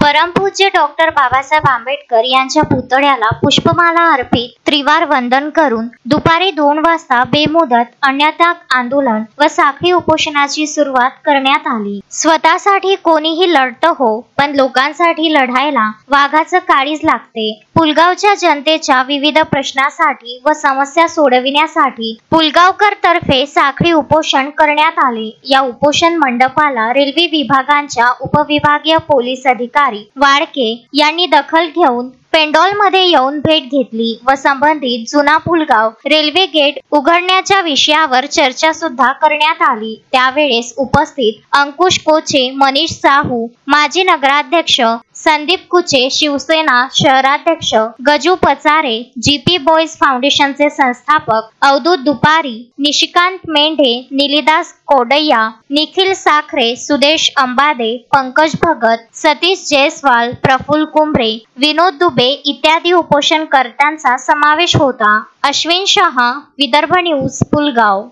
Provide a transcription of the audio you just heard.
परमपूज्य डॉक्टर बाबासाहेब आंबेडकर यांच्या पुतळ्याला पुष्पमाला अर्पित त्रिवार वंदन करून दुपारी 2 वाजता बेमुदत अन्नत्याग आंदोलन व साखळी उपोषणाची सुरुवात करण्यात आली। स्वतःसाठी कोणीही लढतं हो, पण लोकांसाठी लढायला वाघाचं काळीज लागते। पुलगावच्या जनतेच्या विविध प्रश्नासाठी व समस्या सोडविण्यासाठी पुलगावकर तर्फे साखळी उपोषण करण्यात आले। या उपोषण मंडपाला रेल्वे विभागांच्या उपविभागीय पोलीस अधिकारी वाडके यांनी दखल घेऊन पेंडॉलमध्ये येऊन भेट घेतली व संबंधित जुना पुलगाव रेल्वे गेट उघडण्याच्या विषयावर चर्चा सुद्धा करण्यात आली। त्यावेळेस उपस्थित अंकुश कोचे, मनीष साहू, माजी नगराध्यक्ष संदीप कुचे, शिवसेना शहराध्यक्ष गजू पचारे, जीपी बॉयज फाउंडेशनचे संस्थापक अवधूत दुपारी, निशिकांत मेंढे, निलिदास कोडैया, निखिल साखरे, सुदेश अंबादे, पंकज भगत, सतीश जयस्वाल, प्रफुल्ल कुंभरे, विनोद दुबे इत्यादी उपोषणकर्त्यांचा समावेश होता। अश्विन शहा, विदर्भ न्यूज, पुलगाव।